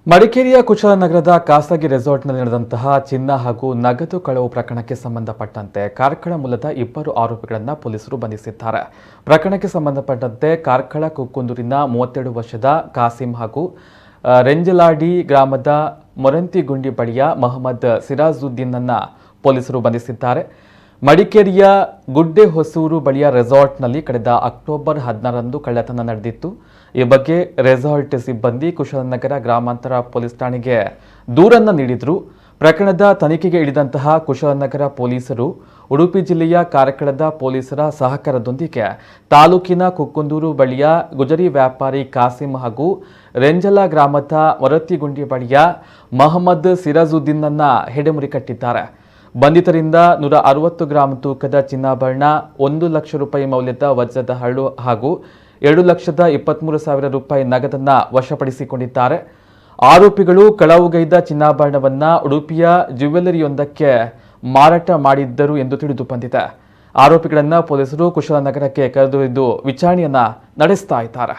ಮಡಿಕೇರಿಯ ಕುಶಾಲನಗರದ ಖಾಸಗಿ ರೆಸಾರ್ಟ್ನಲ್ಲಿ ನಡೆದಂತಹ ಚಿನ್ನ ಹಾಗೂ ನಗದು ಕಳವು ಪ್ರಕರಣಕ್ಕೆ ಸಂಬಂಧಪಟ್ಟಂತೆ ಕಾರ್ಕಳ ಮೂಲದ ಇಬ್ಬರು ಆರೋಪಿಗಳನ್ನು ಪೊಲೀಸರು ಬಂಧಿಸಿದ್ದಾರೆ. ಪ್ರಕರಣಕ್ಕೆ ಸಂಬಂಧಪಟ್ಟಂತೆ ಕಾರ್ಕಳ ಕುಕ್ಕುಂದೂರಿನ 32 ವರ್ಷದ ಕಾಸಿಂ ಹಾಗೂ ರೆಂಜಲಾಡಿ ಗ್ರಾಮದ ಮೊರಂತಿಗುಂಡಿ ಬಳಿಯ ಮೊಹಮ್ಮದ್ ಸಿರಾಜುದ್ದೀನ್ನನ್ನು ಪೊಲೀಸರು ಬಂಧಿಸಿದ್ದಾರೆ. ಮಡಿಕೇರಿಯ ಗುಡ್ಡೆ ಹೊಸೂರು ಬಳಿಯ ರೆಸಾರ್ಟ್ನಲ್ಲಿ ಕಳೆದ ಅಕ್ಟೋಬರ್ 16ರಂದು ಕಳ್ಳತನ ನಡೆದಿತ್ತು. ಈ ಬಗ್ಗೆ ರೆಸಾರ್ಟ್ ಸಿಬ್ಬಂದಿ ಕುಶಾಲನಗರ ಗ್ರಾಮಾಂತರ ಪೊಲೀಸ್ ಠಾಣೆಗೆ ದೂರನ್ನು ನೀಡಿದ್ರು. ಪ್ರಕರಣದ ತನಿಖೆಗೆ ಇಳಿದಂತಹ ಕುಶಾಲನಗರ ಪೊಲೀಸರು ಉಡುಪಿ ಜಿಲ್ಲೆಯ ಕಾರ್ಕಳದ ಪೊಲೀಸರ ಸಹಕಾರದೊಂದಿಗೆ ತಾಲೂಕಿನ ಕುಕ್ಕುಂದೂರು ಬಳಿಯ ಗುಜರಿ ವ್ಯಾಪಾರಿ ಕಾಸಿಂ ಹಾಗೂ ರೆಂಜಲ ಗ್ರಾಮದ ಮೊರತಿಗುಂಡಿ ಬಳಿಯ ಮೊಹಮ್ಮದ್ ಸಿರಾಜುದ್ದೀನ್ನನ್ನು ಹೆಡೆಮುರಿ ಕಟ್ಟಿದ್ದಾರೆ. ಬಂಧಿತರಿಂದ 160 ಗ್ರಾಂ ತೂಕದ ಚಿನ್ನಾಭರಣ, 1 ಲಕ್ಷ ರೂಪಾಯಿ ಮೌಲ್ಯದ ವಜ್ರದ ಹರಳು ಹಾಗೂ 2,23,000 ರೂಪಾಯಿ ನಗದನ್ನು ವಶಪಡಿಸಿಕೊಂಡಿದ್ದಾರೆ. ಆರೋಪಿಗಳು ಕಳವುಗೈದ ಚಿನ್ನಾಭರಣವನ್ನು ಉಡುಪಿಯ ಜ್ಯುವೆಲರಿಯೊಂದಕ್ಕೆ ಮಾರಾಟ ಮಾಡಿದ್ದರು ಎಂದು ತಿಳಿದು ಬಂದಿದೆ. ಆರೋಪಿಗಳನ್ನು ಪೊಲೀಸರು ಕುಶಾಲನಗರಕ್ಕೆ ಕರೆದೊಯ್ದು ವಿಚಾರಣೆಯನ್ನ ನಡೆಸ್ತಾ ಇದ್ದಾರೆ.